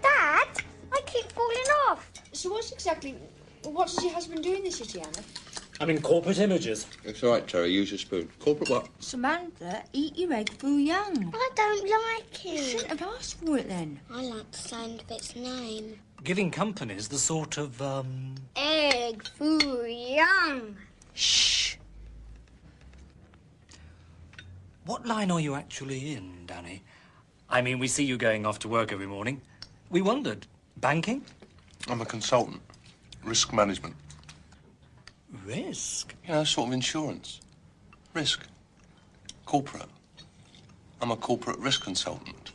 Dad, I keep falling off. So what does your husband do in the city, Anna? I'm in corporate images. It's all right, Terry. Use your spoon. Corporate what? Samantha, eat your egg foo-young. I don't like You it. shouldn't have asked for it then. I like the sound of its name. Giving companies the sort of, Egg foo-young. Shh. What line are you actually in, Danny? I mean, we see you going off to work every morning. We wondered. Banking? I'm a consultant. Risk management. Risk? You know, sort of insurance. Risk. Corporate. I'm a corporate risk consultant.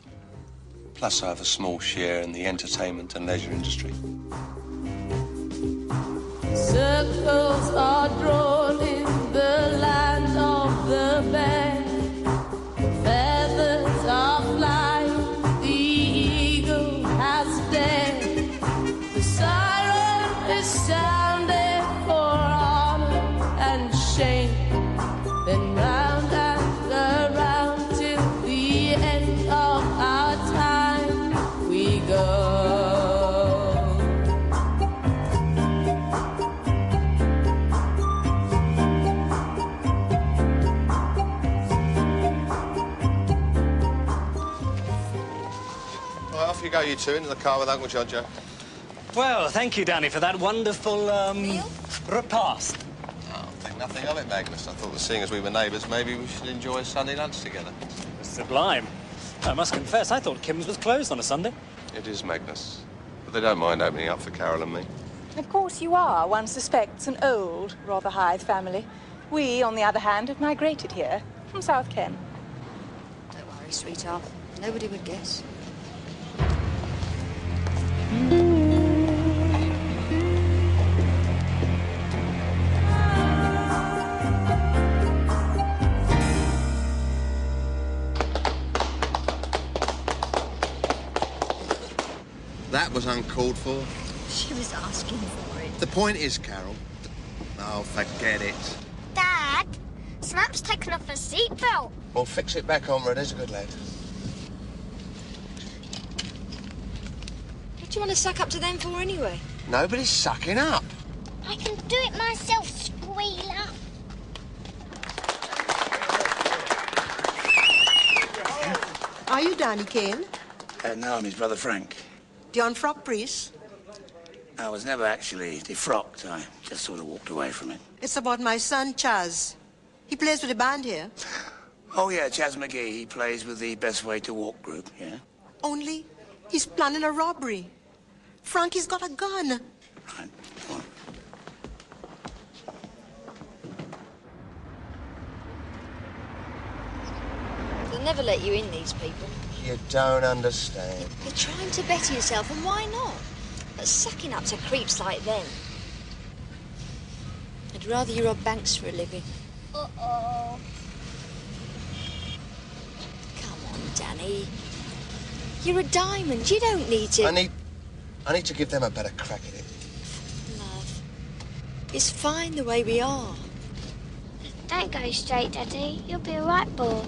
Plus, I have a small share in the entertainment and leisure industry. Circles are drawn in the land of the band. Feathers are flying, the eagle has dared. The siren is sounding for honor and shame. Then round and around till the end of our time we go. Right, off you go, you two, into the car with Uncle Jojo. Well, thank you, Danny, for that wonderful, repast. Oh, think nothing of it, Magnus. I thought that seeing as we were neighbours, maybe we should enjoy a Sunday lunch together. Sublime. I must confess, I thought Kim's was closed on a Sunday. It is, Magnus. But they don't mind opening up for Carol and me. Of course you are. One suspects an old Rotherhithe family. We, on the other hand, have migrated here from South Ken. Don't worry, sweetheart. Nobody would guess. That was uncalled for. She was asking for it. The point is, Carol... Oh, forget it. Dad, Snap's taken off her seatbelt. Well, fix it back on, Red. There's a good lad. What do you want to suck up to them for anyway? Nobody's sucking up. I can do it myself, Squealer. Are you Danny Kane? No, I'm his brother Frank. The unfrocked priest? I was never actually defrocked. I just sort of walked away from it. It's about my son, Chaz. He plays with the band here. Oh, yeah, Chaz McGee. He plays with the Best Way to Walk group, yeah? Only he's planning a robbery. Frankie's got a gun. Right, go on. They'll never let you in, these people. You don't understand. You're trying to better yourself, and why not? But sucking up to creeps like them. I'd rather you rob banks for a living. Uh-oh. Come on, Danny. You're a diamond. You don't need to... I need to give them a better crack at it. Love, it's fine the way we are. Don't go straight, Daddy. You'll be a right boy.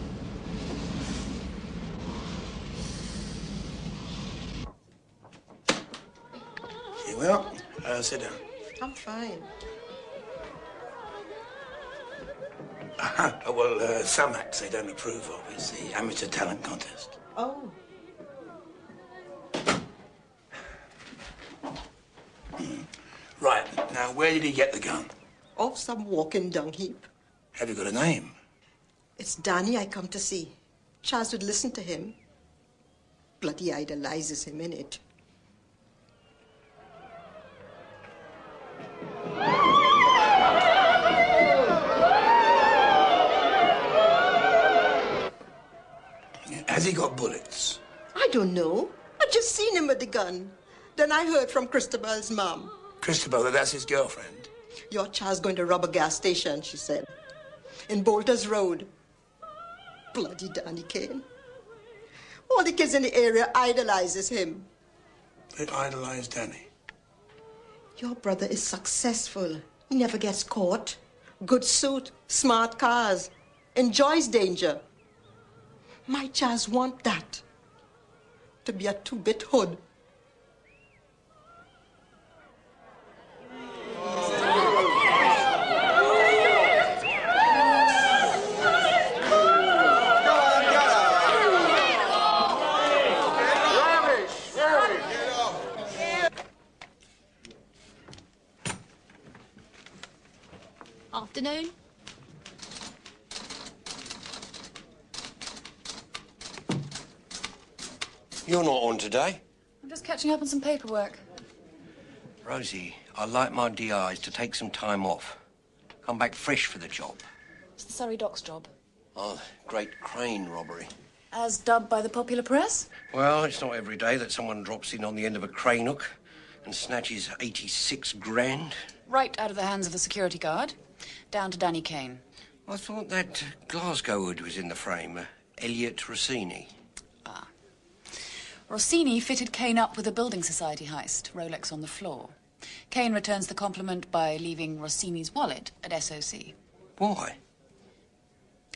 Here we are. Sit down. I'm fine. Well, some acts they don't approve of. It's the amateur talent contest. Oh. Right, now, where did he get the gun? Off some walking dung heap. Have you got a name? It's Danny I come to see. Chaz would listen to him. Bloody idolizes him, innit? Has he got bullets? I don't know. I just seen him with the gun. Then I heard from Christabel's mom. Christabel, that's his girlfriend. Your Chaz going to rob a gas station, she said. In Bolter's Road. Bloody Danny Kane. All the kids in the area idolizes him. They idolize Danny. Your brother is successful. He never gets caught. Good suit, smart cars. Enjoys danger. My Chaz want that. To be a two-bit hood. Afternoon. You're not on today. I'm just catching up on some paperwork. Rosie, I'd like my DIs to take some time off. Come back fresh for the job. It's the Surrey Docks job. Oh, great crane robbery. As dubbed by the popular press? Well, it's not every day that someone drops in on the end of a crane hook and snatches 86 grand. Right out of the hands of the security guard. Down to Danny Kane. I thought that Glasgow-ward was in the frame. Elliot Rossini. Ah. Rossini fitted Kane up with a building society heist. Rolex on the floor. Kane returns the compliment by leaving Rossini's wallet at SOC. Why?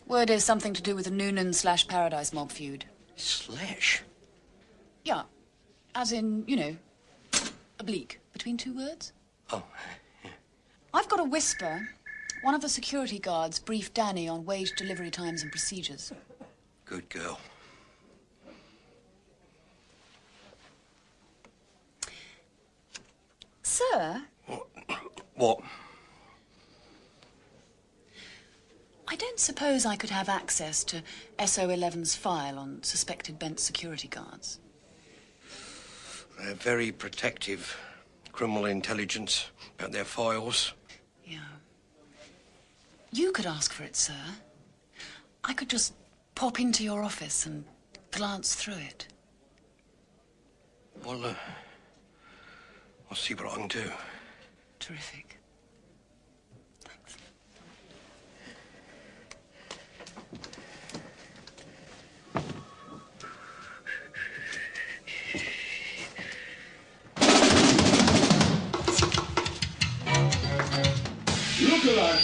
Word is something to do with the Noonan/Paradise mob feud. Slash? Yeah. As in, you know, oblique. Between two words. Oh. I've got a whisper. One of the security guards briefed Danny on wage delivery times and procedures. Good girl. Sir? What? I don't suppose I could have access to s01e's file on suspected bent security guards. They're very protective. Criminal intelligence about their files. Yeah. You could ask for it, sir. I could just pop into your office and glance through it. Well, I'll see what I can do. Terrific. Thanks. Look-alike.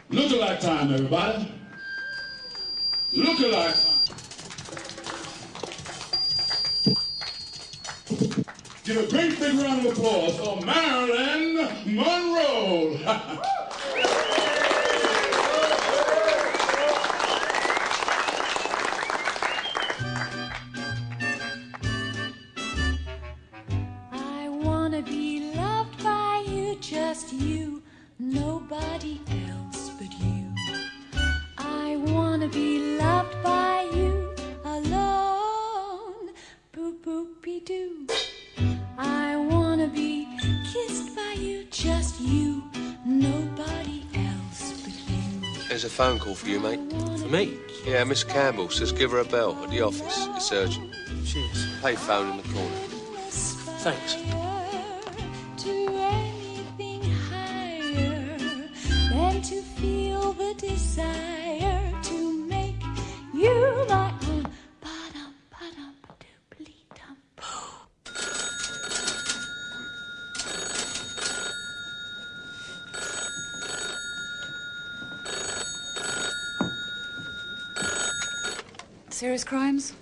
Look-alike time, everybody. Look-alike. Give a great big round of applause for Marilyn Monroe. I wanna be loved by you, just you, nobody else but you. I wanna be loved by you alone, boop-boop-be-doo. I wanna be kissed by you, just you, nobody else but you. There's a phone call for you, mate. For me? Yeah, Miss Campbell says give her a bell at the office. It's urgent. Cheers. Payphone in the corner. Thanks. To anything higher than to feel the desire to make you my own. Ba-dum, ba-dum, ba-doop-lee-dum. Serious crimes?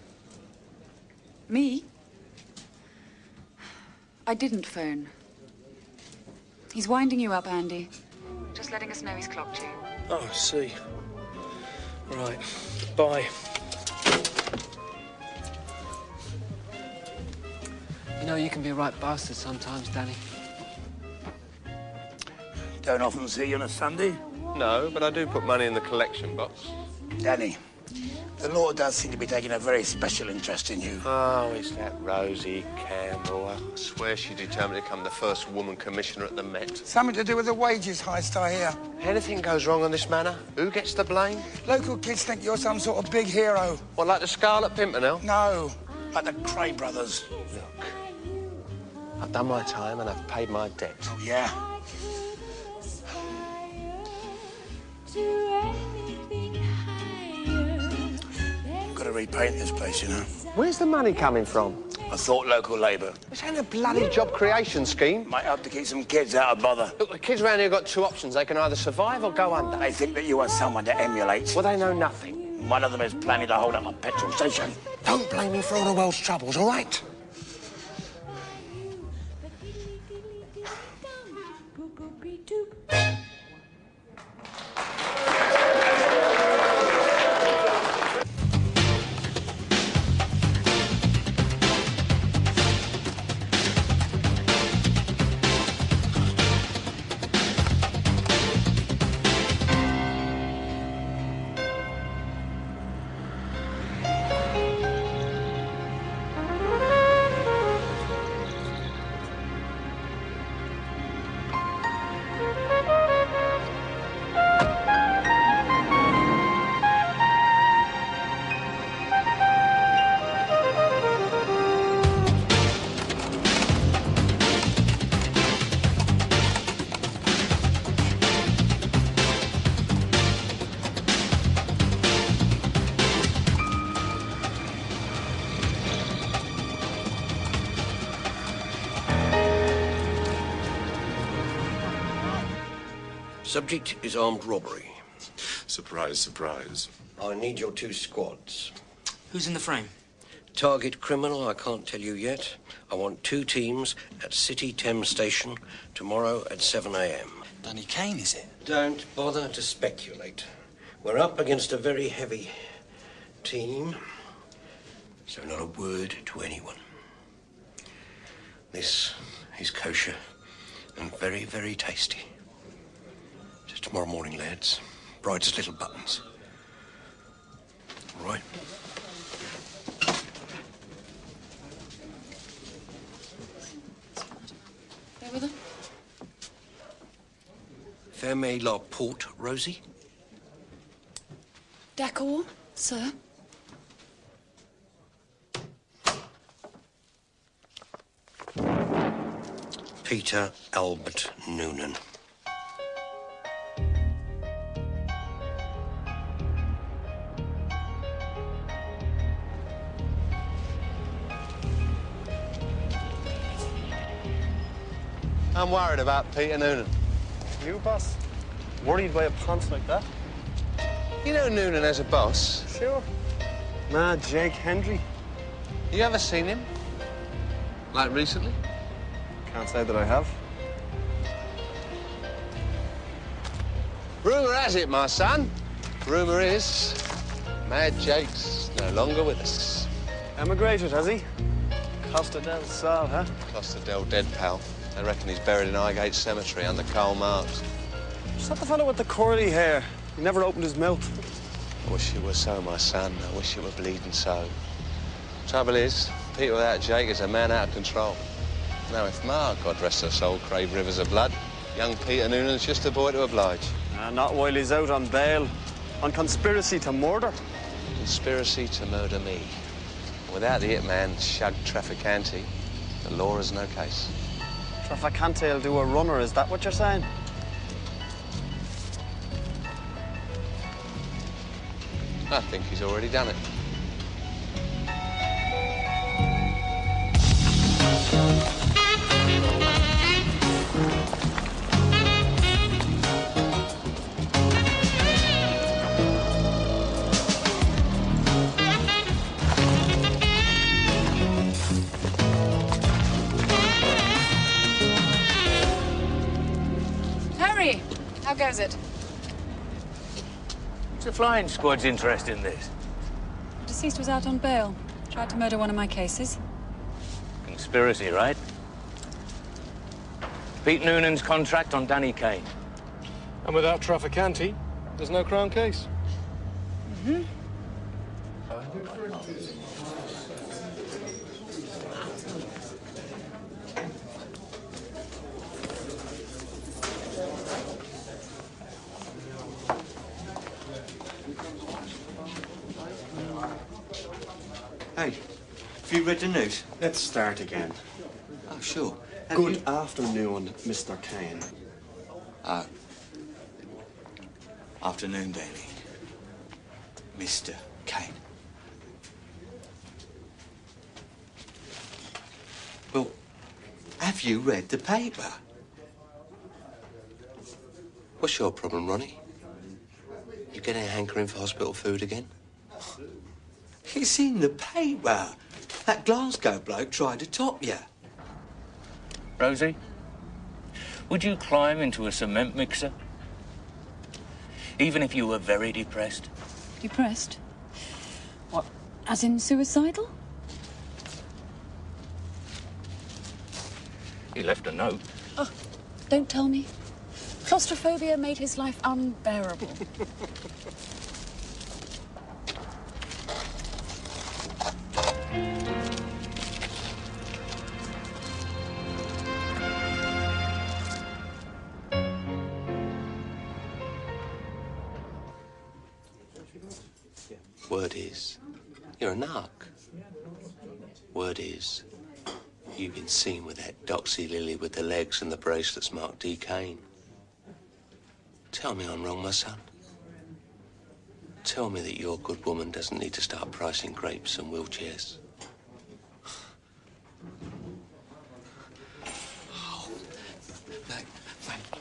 Me? I didn't phone. He's winding you up, Andy. Just letting us know he's clocked you. Oh, I see. Right. Bye. You know, you can be a right bastard sometimes, Danny. Don't often see you on a Sunday. No, but I do put money in the collection box. Danny, the law does seem to be taking a very special interest in you. Oh, it's that Rosie Campbell. I swear she determined to become the first woman commissioner at the Met. Something to do with the wages heist, I hear. Anything goes wrong on this manor, who gets the blame? Local kids think you're some sort of big hero. What, like the Scarlet Pimpernel? No, like the Cray brothers. Look, I've done my time and I've paid my debt. Oh, yeah? Got to repaint this place, you know. Where's the money coming from? I thought local labour. This ain't a bloody job creation scheme. Might help to keep some kids out of bother. Look, the kids around here got two options. They can either survive or go under. They think that you are someone to emulate. Well, they know nothing. One of them is planning to hold up a petrol station. Don't blame me for all the world's troubles, all right? Subject is armed robbery. Surprise, surprise. I need your two squads. Who's in the frame? Target criminal, I can't tell you yet. I want 2 teams at City Thames Station tomorrow at 7 a.m. Danny Kane, is it? Don't bother to speculate. We're up against a very heavy team, so not a word to anyone. This is kosher and very, very tasty. Just tomorrow morning, lads. Bride's little buttons. All right? There with her? Ferme la porte, Rosie. D'accord, sir. Peter Albert Noonan. I'm worried about Peter Noonan. You, boss? Worried by a ponce like that? You know Noonan has a boss. Sure. Mad Jake Hendry. You ever seen him? Like recently? Can't say that I have. Rumour has it, my son. Rumour is Mad Jake's no longer with us. Emigrated, has he? Costa del Sal, huh? Costa del dead, pal. I reckon he's buried in Highgate Cemetery under Karl Marx. Is that the fellow with the curly hair? He never opened his mouth. I wish it were so, my son. I wish it were bleeding so. Trouble is, Peter without Jake is a man out of control. Now, if Ma, God rest her soul, crave rivers of blood, young Peter Noonan's just a boy to oblige. Not while he's out on bail. On conspiracy to murder. Conspiracy to murder me. Without the hitman, Shug Trafficante, the law has no case. Trafficante will do a runner, is that what you're saying? I think he's already done it. Harry, how goes it? What's the flying squad's interest in this? The deceased was out on bail. Tried to murder one of my cases. Conspiracy, right? Pete Noonan's contract on Danny Kane. And without Trafficante, there's no Crown case. Mm-hmm. Hey, have you read the news? Let's start again. Oh, sure. Good afternoon, Mr. Kane. Oh. Afternoon, Danny. Mr. Kane. Have you read the paper? What's your problem, Ronnie? You getting a hankering for hospital food again? It's in the paper. That Glasgow bloke tried to top you. Rosie, would you climb into a cement mixer? Even if you were very depressed? Depressed? What, as in suicidal? He left a note. Oh, don't tell me. Claustrophobia made his life unbearable. Word is, you're a narc. Word is, you've been seen with that doxy lily with the legs and the bracelets marked D. Kane. Tell me I'm wrong, my son. Tell me that your good woman doesn't need to start pricing grapes and wheelchairs. Oh, thank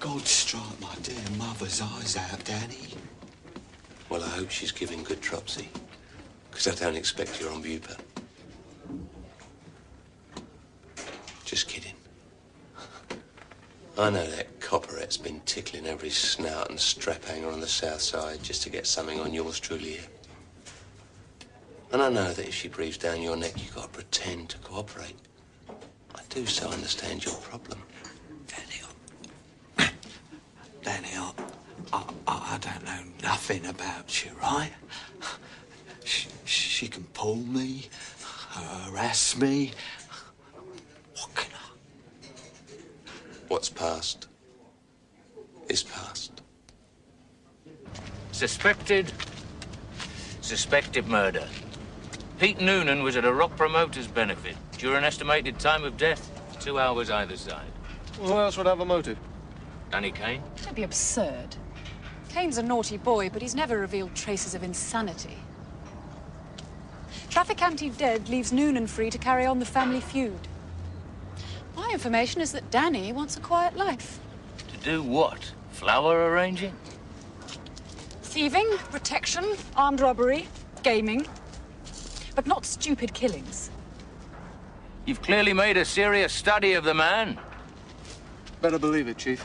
God strike my dear mother's eyes out, Danny. Well, I hope she's giving good tropsy, because I don't expect you're on Bupa. Just kidding. I know that copperette's been tickling every snout and strap hanger on the south side just to get something on yours truly here. And I know that if she breathes down your neck, you've got to pretend to cooperate. I do so understand your problem. Danny, I don't know nothing about you, right? She can pull me, harass me. What can I? What's past is past. Suspected murder. Pete Noonan was at a rock promoter's benefit during an estimated time of death, 2 hours either side. Well, who else would have a motive? Danny Kane? Don't be absurd. Kane's a naughty boy, but he's never revealed traces of insanity. Trafficante dead leaves Noonan free to carry on the family feud. My information is that Danny wants a quiet life. To do what? Flower arranging? Thieving, protection, armed robbery, gaming. But not stupid killings. You've clearly made a serious study of the man. Better believe it, Chief.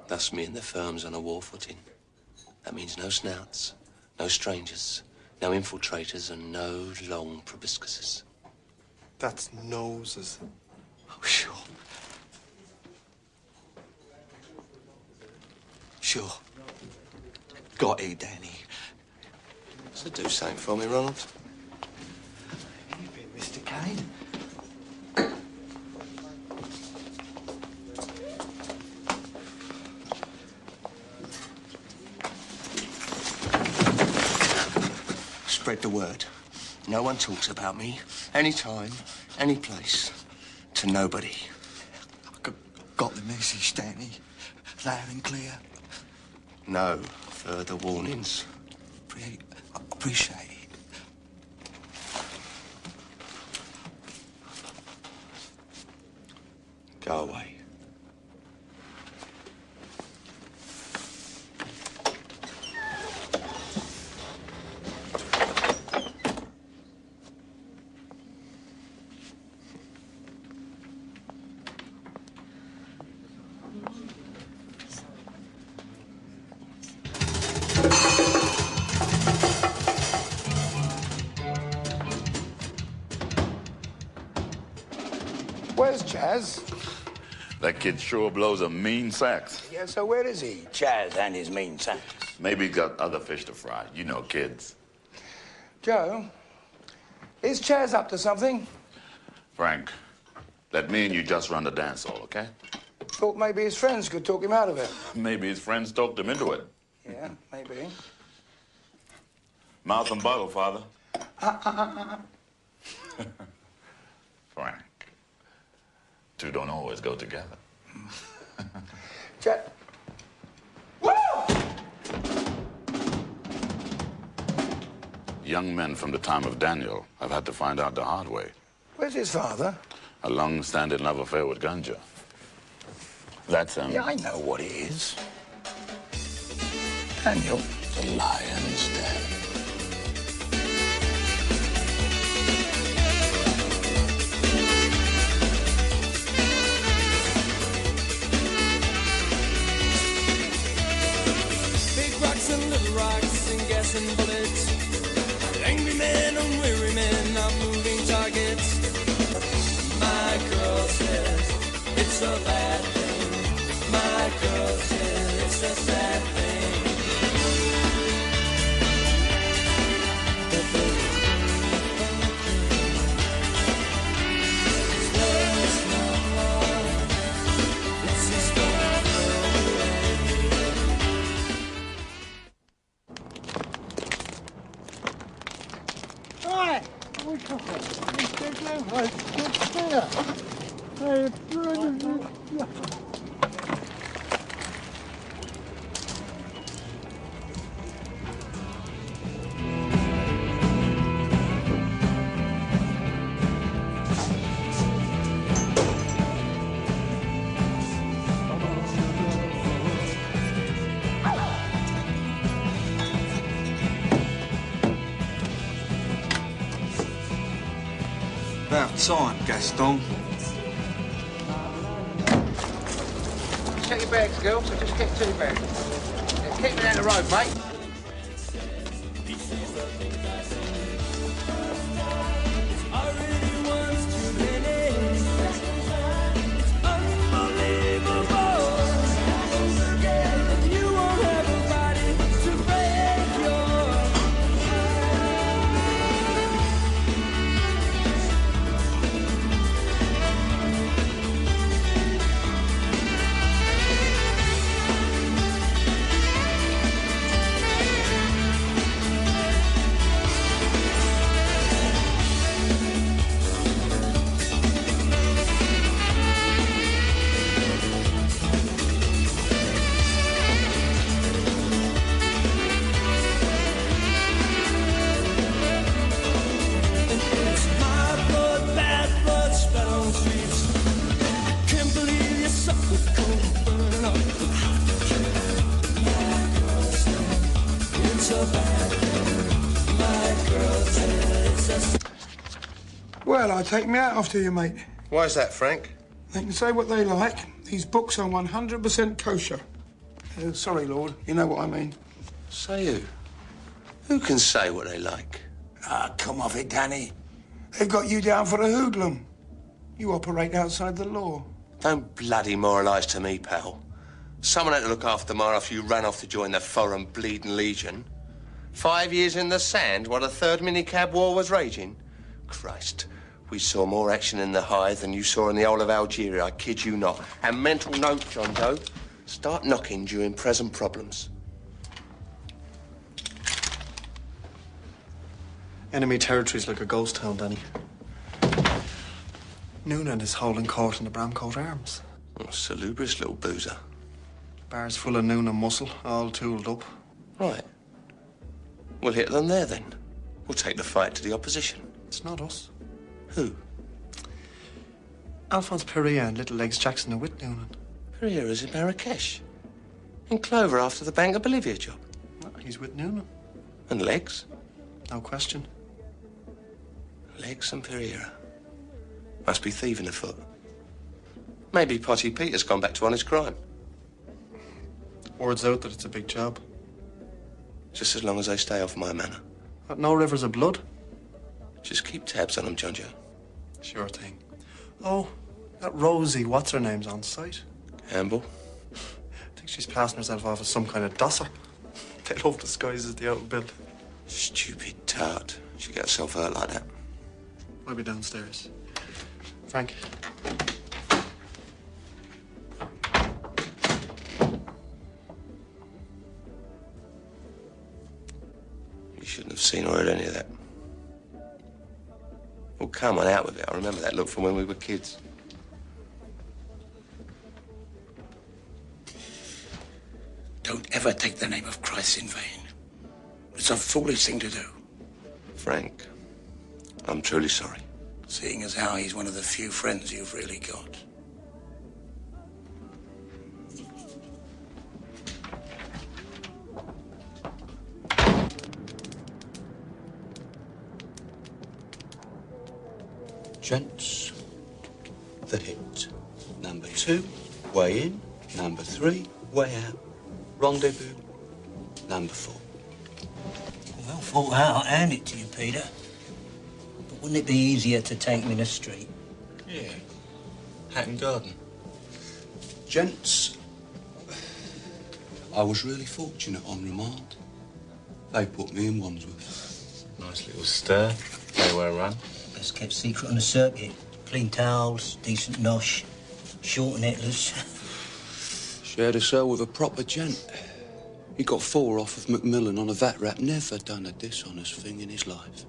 Thus me and the firm's on a war footing. That means no snouts, no strangers, no infiltrators, and no long proboscises. That's noses. Oh, sure. Sure. Got it, Danny. So do something for me, Ronald. You been, Mr. Kane? Spread the word. No one talks about me, anytime, any place, to nobody. Got the message, Danny. Loud and clear. No further warnings. Appreciate it. Go away. Where's Chaz? That kid sure blows a mean sax. Yeah, so where is he? Chaz and his mean sax. Maybe he's got other fish to fry. You know kids. Joe, is Chaz up to something? Frank, let me and you just run the dance hall, okay? Thought maybe his friends could talk him out of it. Maybe his friends talked him into it. Yeah, maybe. Mouth and bottle, Father. Frank. Two don't always go together. Chaz. young men from the time of Daniel have had to find out the hard way. Where's his father? A long-standing love affair with ganja. That's Yeah, I know what it is. Daniel. The lion's den. Big rocks and little rocks and gas and bullets. Angry men and weary men are moving targets. My girl says it's a bad thing. My girl says it's a sad thing. About time, Gaston. Check your bags, girls. I just kept 2 bags. Yeah, keep me down the road, mate. Well, I take me out off to you, mate. Why's that, Frank? They can say what they like. These books are 100% kosher. Sorry, Lord. You know what I mean. Say who? Who can say what they like? Ah, come off it, Danny. They've got you down for a hoodlum. You operate outside the law. Don't bloody moralise to me, pal. Someone had to look after Ma after you ran off to join the foreign bleeding legion. 5 years in the sand while the third minicab war was raging. Christ, we saw more action in the Hythe than you saw in the whole of Algeria, I kid you not. And mental note, John Doe, start knocking during present problems. Enemy territory's like a ghost town, Danny. Noonan is holding court in the Bramcote Arms. Oh, salubrious little boozer. Bar's full of Noonan muscle, all tooled up. Right. We'll hit them there, then. We'll take the fight to the opposition. It's not us. Who? Alphonse Perea and Little Legs Jackson are with Noonan. Pereira's in Marrakesh. In Clover after the Bank of Bolivia job. No, he's with Noonan. And Legs? No question. Legs and Pereira. Must be thieving afoot. Maybe Potty Peter's gone back to honest crime. Word's out that it's a big job. Just as long as they stay off my manor. Got no rivers of blood? Just keep tabs on them, John Joe. Sure thing. Oh, that Rosie, what's her name's on site? Campbell. I think she's passing herself off as some kind of dosser. They love disguises the outbuild. Stupid tart. She got herself hurt like that. I'll be downstairs. Frank. You shouldn't have seen or heard any of that. Well, come on, out with it. I remember that look from when we were kids. Don't ever take the name of Christ in vain. It's a foolish thing to do. Frank, I'm truly sorry. Seeing as how he's one of the few friends you've really got. Gents, the hit. Number 2, way in. Number 3, way out. Rendezvous. Number 4. Well thought out, I'll hand it to you, Peter. But wouldn't it be easier to take him in a street? Yeah. Hatton Garden. Gents, I was really fortunate on remand. They put me in Wandsworth. Nice little stir. They were run. Best kept secret on the circuit. Clean towels, decent nosh, short and hitlers. Shared a cell with a proper gent. He got 4 off of Macmillan on a VAT rap. Never done a dishonest thing in his life.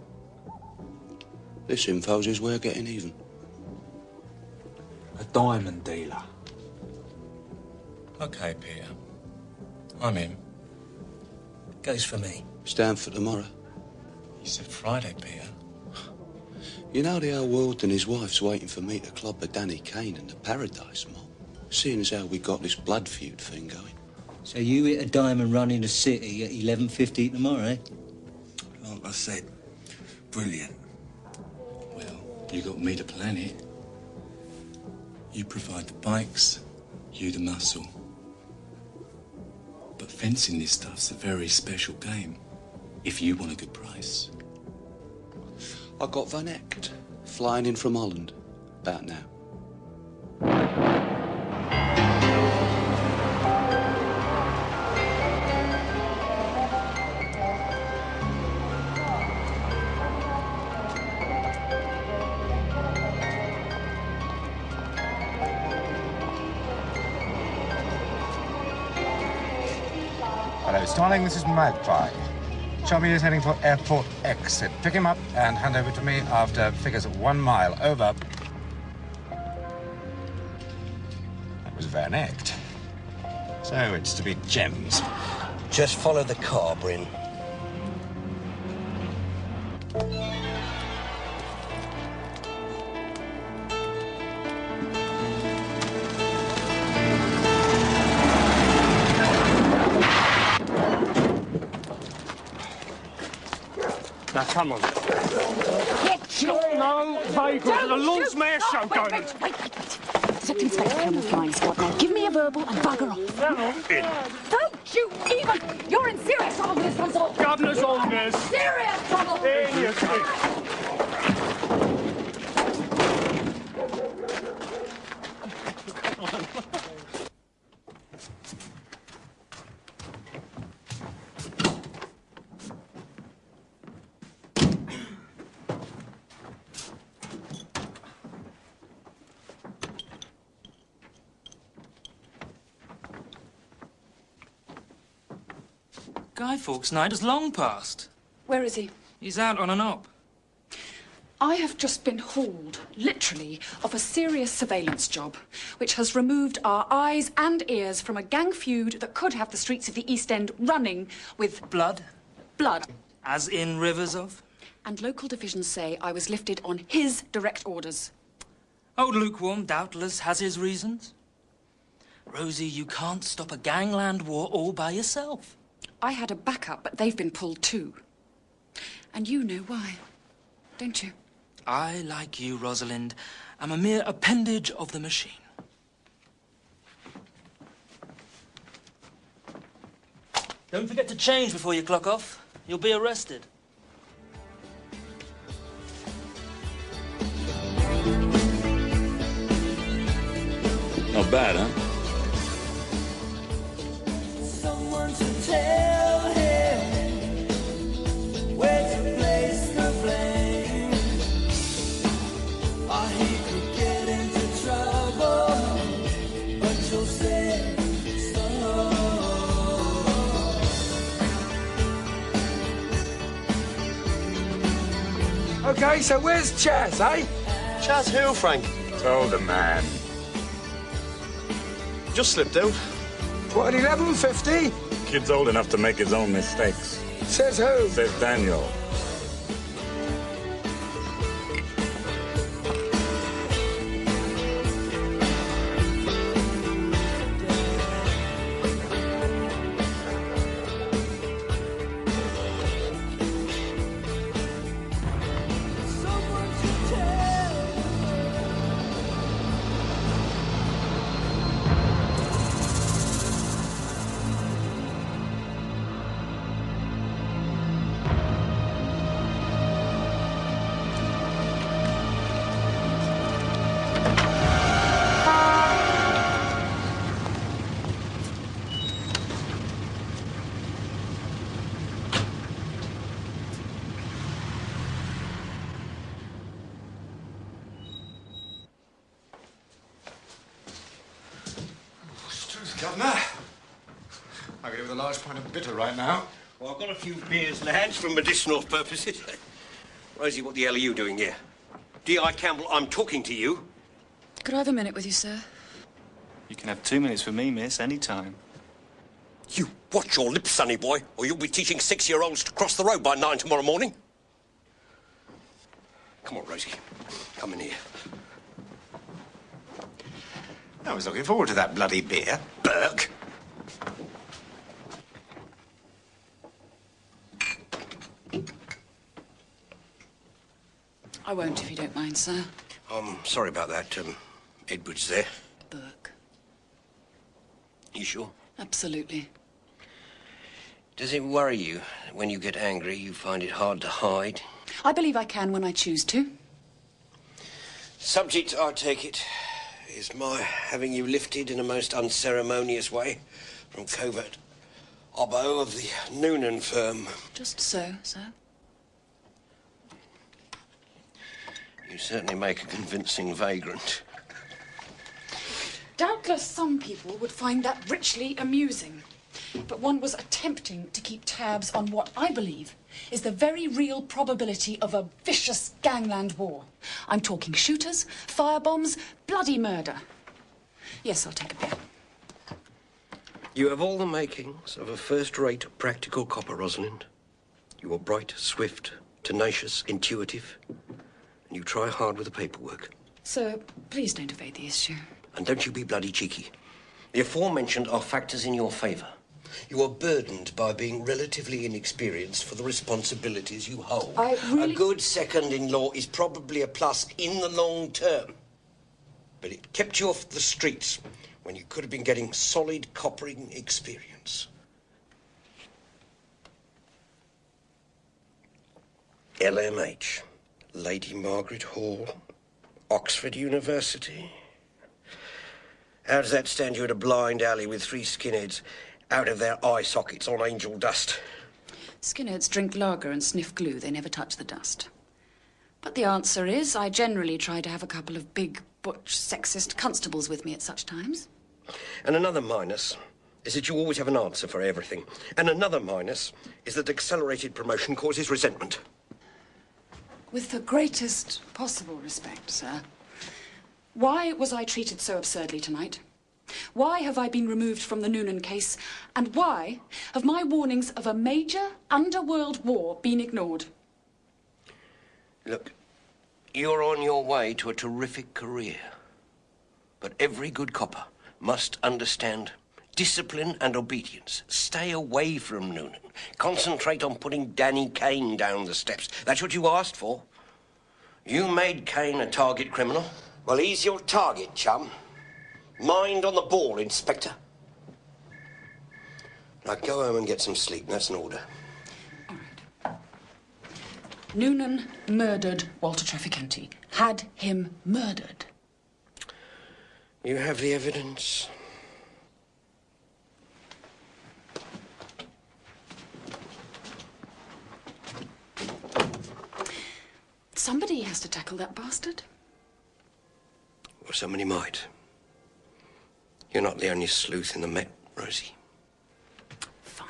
This info's his way of getting even. A diamond dealer. OK, Peter. I'm in. Goes for me. Stand for tomorrow. You said Friday, Peter. You know the old world and his wife's waiting for me to club a Danny Kane and the Paradise Mob. Seeing as how we got this blood feud thing going. So you hit a diamond run in the city at 11:50 tomorrow, eh? Like I said, brilliant. Well, you got me to plan it. You provide the bikes, you the muscle. But fencing this stuff's a very special game. If you want a good price. I got Van Echt, flying in from Holland, about now. Hello, Starling, this is Magpie. Chubby is heading for airport exit. Pick him up and hand over to me after figures 1 mile. Over. That was Van Echt. So it's to be Gems. Just follow the car, Bryn. Now, come on. No vagrant at the Lord's Mayor show going. Wait. Except Inspector Campbell's flying squad now. Give me a verbal and bugger off. Don't you even... You're in serious trouble with this one, sort. Governor's orders. Serious trouble. Here you go. Guy Fawkes' night has long passed. Where is he? He's out on an op. I have just been hauled, literally, off a serious surveillance job, which has removed our eyes and ears from a gang feud that could have the streets of the East End running with... Blood? Blood. As in rivers of? And local divisions say I was lifted on his direct orders. Old Lukewarm doubtless has his reasons. Rosie, you can't stop a gangland war all by yourself. I had a backup, but they've been pulled too. And you know why, don't you? I, like you, Rosalind, am a mere appendage of the machine. Don't forget to change before you clock off. You'll be arrested. Not bad, huh? Someone to tell him where to place the blame, or he could get into trouble, but you'll say so. Okay, so where's Chaz, eh? Chaz who, Frank? Told the man. Just slipped out. What, at 11:50? Kid's old enough to make his own mistakes. Says who? Says Daniel. Governor. I could do with a large pint of bitter right now. Well, I've got a few beers, lads, for medicinal purposes. Rosie, what the hell are you doing here? D.I. Campbell, I'm talking to you. Could I have a minute with you, sir? You can have 2 minutes with me, miss, any time. You watch your lips, sonny boy, or you'll be teaching 6-year-olds to cross the road by 9 tomorrow morning. Come on, Rosie. Come in here. I was looking forward to that bloody beer. Burke. I won't, if you don't mind, sir. I'm sorry about that. Edward's there. Burke. You sure? Absolutely. Does it worry you that when you get angry, you find it hard to hide? I believe I can when I choose to. Subject, I take it, is my having you lifted in a most unceremonious way from covert obbo of the Noonan firm. Just so, sir. You certainly make a convincing vagrant. Doubtless some people would find that richly amusing. But one was attempting to keep tabs on what I believe is the very real probability of a vicious gangland war. I'm talking shooters, firebombs, bloody murder. Yes, I'll take a beer. You have all the makings of a first-rate practical copper, Rosalind. You are bright, swift, tenacious, intuitive, and you try hard with the paperwork. Sir, please don't evade the issue. And don't you be bloody cheeky. The aforementioned are factors in your favour. You are burdened by being relatively inexperienced for the responsibilities you hold. A good second-in-law is probably a plus in the long term. But it kept you off the streets when you could have been getting solid coppering experience. LMH, Lady Margaret Hall, Oxford University. How does that stand you at a blind alley with 3 skinheads out of their eye sockets on angel dust? Skinheads drink lager and sniff glue. They never touch the dust. But the answer is I generally try to have a couple of big, butch, sexist constables with me at such times. And another minus is that you always have an answer for everything. And another minus is that accelerated promotion causes resentment. With the greatest possible respect, sir. Why was I treated so absurdly tonight? Why have I been removed from the Noonan case? And why have my warnings of a major underworld war been ignored? Look, you're on your way to a terrific career. But every good copper must understand discipline and obedience. Stay away from Noonan. Concentrate on putting Danny Kane down the steps. That's what you asked for. You made Kane a target criminal. Well, he's your target, chum. Mind on the ball, Inspector. Now go home and get some sleep. That's an order. All right. Noonan murdered Walter Trafficante. Had him murdered. You have the evidence. Somebody has to tackle that bastard. Well, somebody might. You're not the only sleuth in the Met, Rosie. Fine.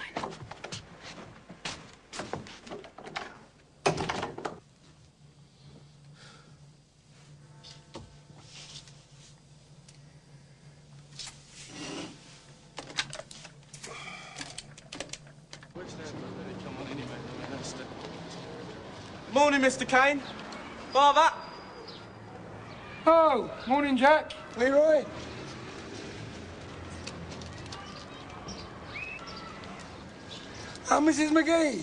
Morning, Mr. Kane. Father. Oh, morning, Jack. Leroy. Oh, Mrs. McGee.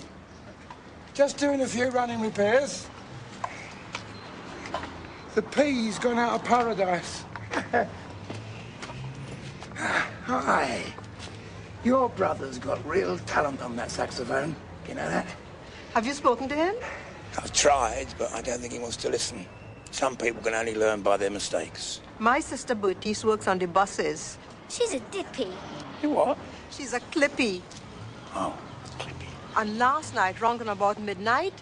Just doing a few running repairs. The pea's gone out of paradise. Hi. Your brother's got real talent on that saxophone. You know that? Have you spoken to him? I've tried, but I don't think he wants to listen. Some people can only learn by their mistakes. My sister Bertice works on the buses. She's a dippy. You what? She's a clippy. Oh. And last night, round and about midnight,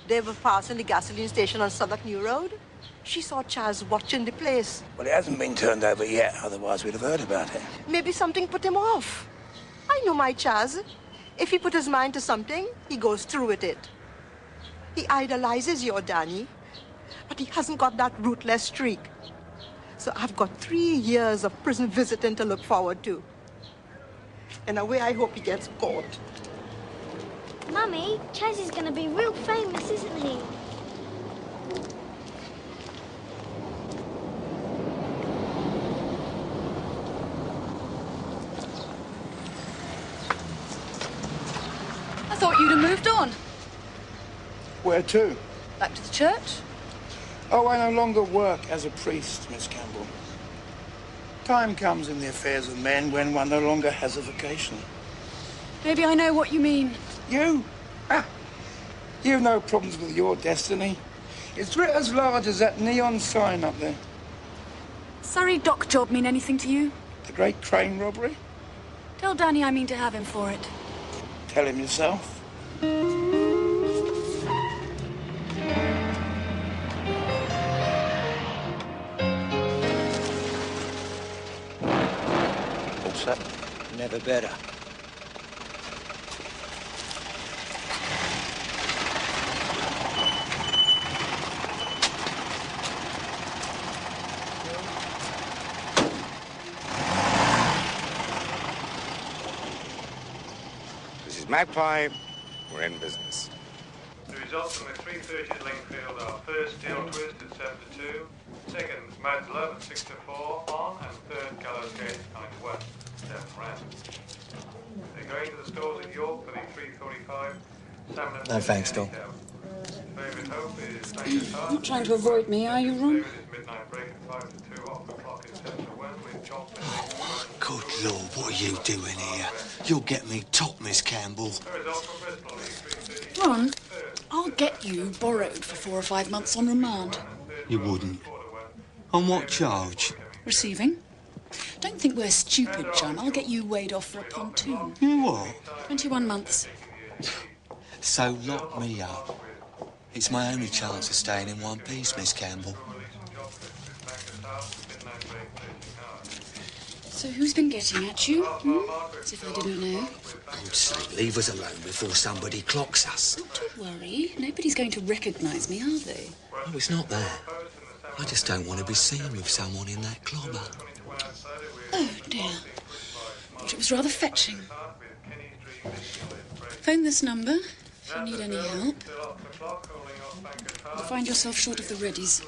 they were passing the gasoline station on Southwark New Road. She saw Chaz watching the place. Well, it hasn't been turned over yet, otherwise we'd have heard about it. Maybe something put him off. I know my Chaz. If he put his mind to something, he goes through with it. He idolizes your Danny, but he hasn't got that ruthless streak. So I've got 3 years of prison visiting to look forward to. In a way, I hope he gets caught. Mummy, Chaz is going to be real famous, isn't he? I thought you'd have moved on. Where to? Back to the church? Oh, I no longer work as a priest, Miss Campbell. Time comes in the affairs of men when one no longer has a vocation. Maybe I know what you mean. You? Ah, you've no problems with your destiny. It's writ as large as that neon sign up there. Surrey dock job mean anything to you? The great crane robbery? Tell Danny I mean to have him for it. Tell him yourself. All set? Never better. This is Magpie. We're in business. The results from the 3:30 at Lingfield are first Steel Twist at 7 to 2, second Mad's Love at 6 to 4 on, and third Gallows Gate 9 to 1, 7 rounds. They're going to the stores at York for the 3:45. No thanks, Dom. Favourite hope is Frank You're not trying to avoid me, are you, Ron? midnight break at 5 to 2 off. The clock is 7 to 1 with John. Good Lord, what are you doing here? You'll get me top, Miss Campbell. Ron, I'll get you borrowed for 4 or 5 months on remand. You wouldn't. On what charge? Receiving. Don't think we're stupid, John. I'll get you weighed off for a pontoon. What? 21 months. So lock me up. It's my only chance of staying in one piece, Miss Campbell. So who's been getting at you? As if I didn't know. God's sake, leave us alone before somebody clocks us. Oh, don't worry. Nobody's going to recognise me, are they? Oh, it's not that. I just don't want to be seen with someone in that clobber. Oh, dear. Thought it was rather fetching. Phone this number if you need any help. Or find yourself short of the readies.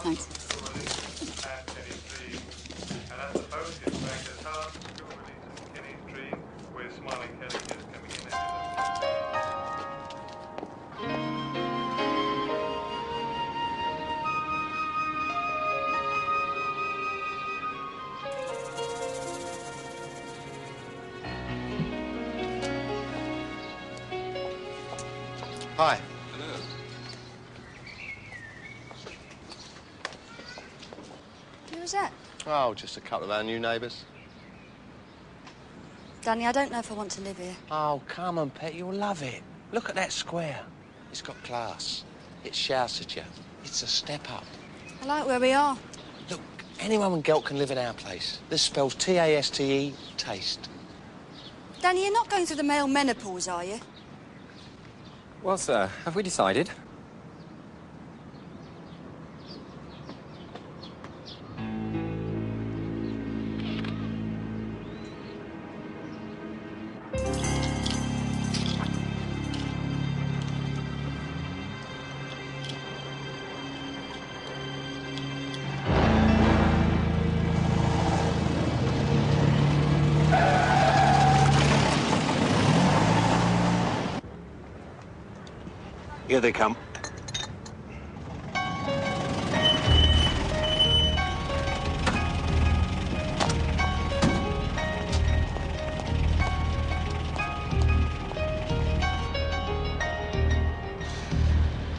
Thanks. Hi. Who's that? Oh, just a couple of our new neighbours. Danny, I don't know if I want to live here. Oh, come on, Pet, you'll love it. Look at that square. It's got class. It shouts at you. It's a step up. I like where we are. Look, anyone and girl can live in our place. This spells T-A-S-T-E, taste. Danny, you're not going through the male menopause, are you? Well, sir, have we decided? Here they come.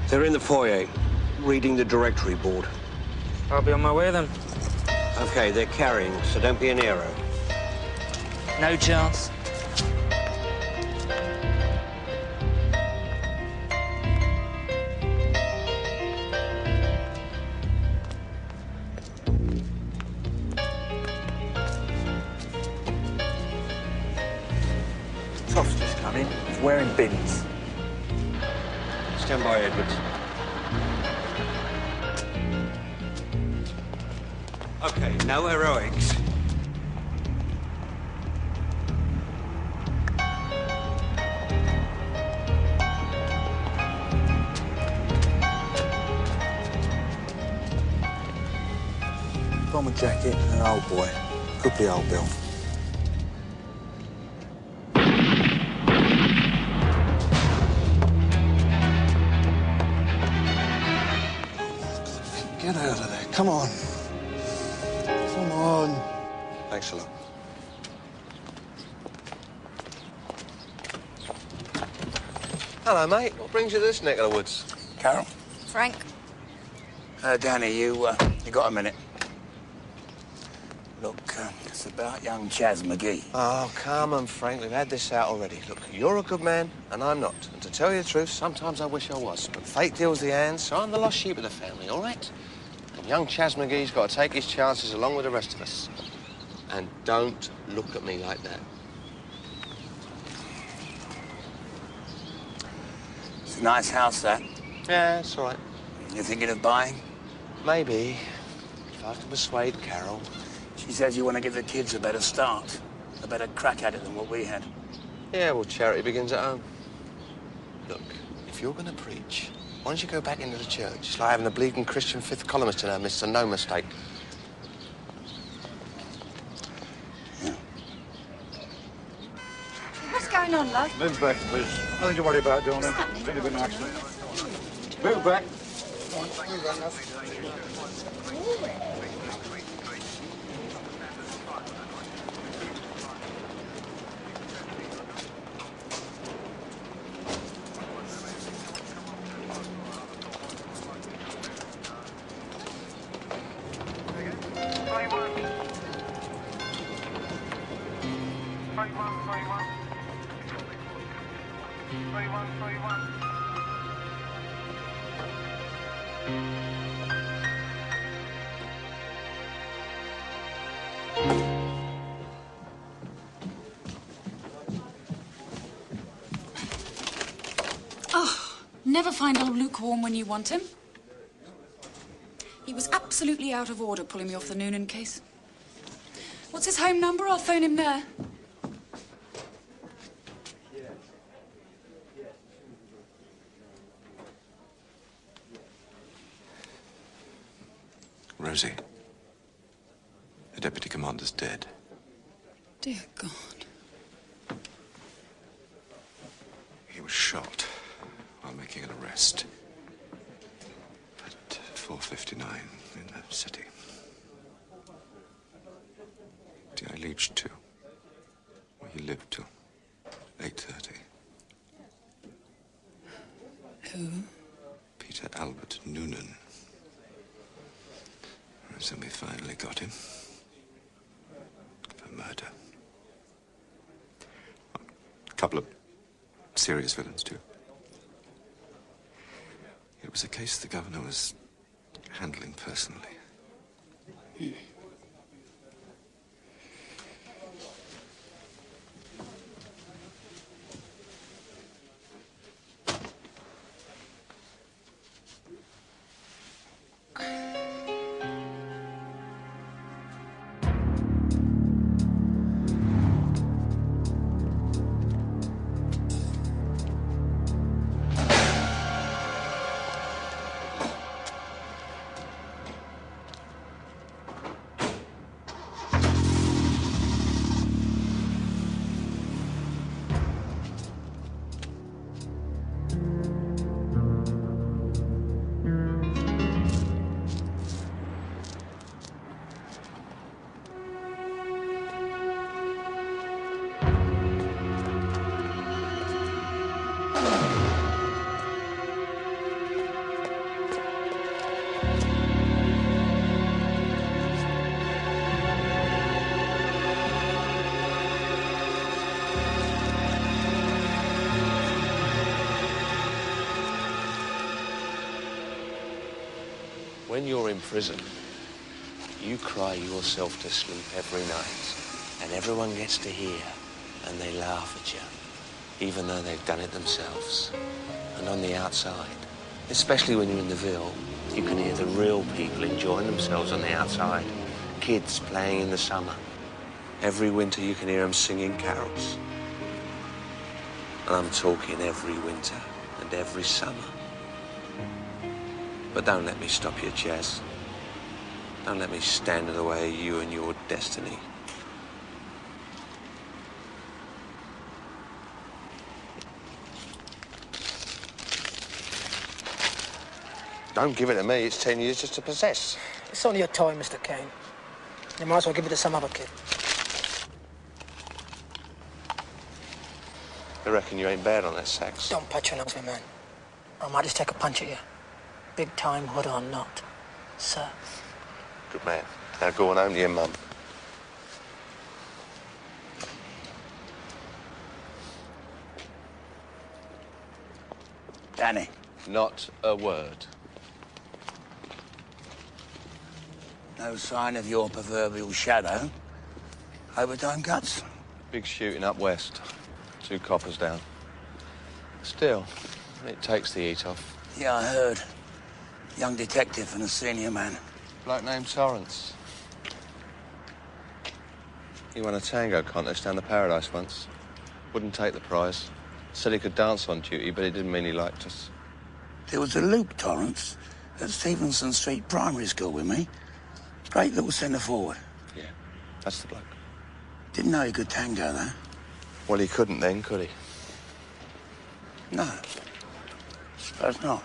They're in the foyer, reading the directory board. I'll be on my way then. Okay, they're carrying, so don't be an hero. No chance. Toff's just come in. He's wearing bins. Stand by, Edwards. Okay, no heroics. Bomber jacket and an old boy. Could be old Bill. Get out of there. Come on. Come on. Thanks a lot. Hello, mate. What brings you to this neck of the woods? Carol? Frank? Danny, you got a minute? Look, it's about young Chaz McGee. Oh, come on, Frank. We've had this out already. Look, you're a good man, and I'm not. And to tell you the truth, sometimes I wish I was. But fate deals the hands, so I'm the lost sheep of the family, all right? And young Chaz McGee's got to take his chances along with the rest of us. And don't look at me like that. It's a nice house, that. Yeah, it's all right. You thinking of buying? Maybe. If I can persuade Carol. She says you want to give the kids a better start, a better crack at it than what we had. Yeah, well, charity begins at home. Look, if you're going to preach, why don't you go back into the church? It's like having a bleeding Christian fifth columnist in our midst, and no mistake. What's going on, love? Move back, please. Nothing to worry about, Donna. It's only been an accident. Move back. Move back, love. Never find old lukewarm when you want him. He was absolutely out of order pulling me off the Noonan case. What's his home number? I'll phone him there. Rosie, the deputy commander's dead. Dear God. He was shot while making an arrest at 4:59 in the city. I leached to. He lived till 8:30. Who? Peter Albert Noonan. And so we finally got him for murder. A couple of serious villains, too. It was a case the governor was handling personally. when you're in prison, you cry yourself to sleep every night, and everyone gets to hear, and they laugh at you, even though they've done it themselves. And on the outside, especially when you're in the Ville, you can hear the real people enjoying themselves on the outside. Kids playing in the summer. Every winter you can hear them singing carols. And I'm talking every winter and every summer. But don't let me stop you, Chaz. Don't let me stand in the way of you and your destiny. Don't give it to me. It's 10 years just to possess. It's only a toy, Mr. Kane. You might as well give it to some other kid. I reckon you ain't bad on that sax. Don't patronize me, man. I might just take a punch at you. Big time, hood or not, sir. Good man. Now go on home to your mum. Danny. Not a word. No sign of your proverbial shadow. Overtime cuts? Big shooting up west. 2 coppers down. Still, it takes the heat off. Yeah, I heard. Young detective and a senior man. Bloke named Torrance. He won a tango contest down the Paradise once. Wouldn't take the prize. Said he could dance on duty, but it didn't mean he liked us. There was a Luke Torrance at Stevenson Street Primary School with me. Great little centre forward. Yeah, that's the bloke. Didn't know he could tango, though. Well, he couldn't then, could he? No. Suppose not.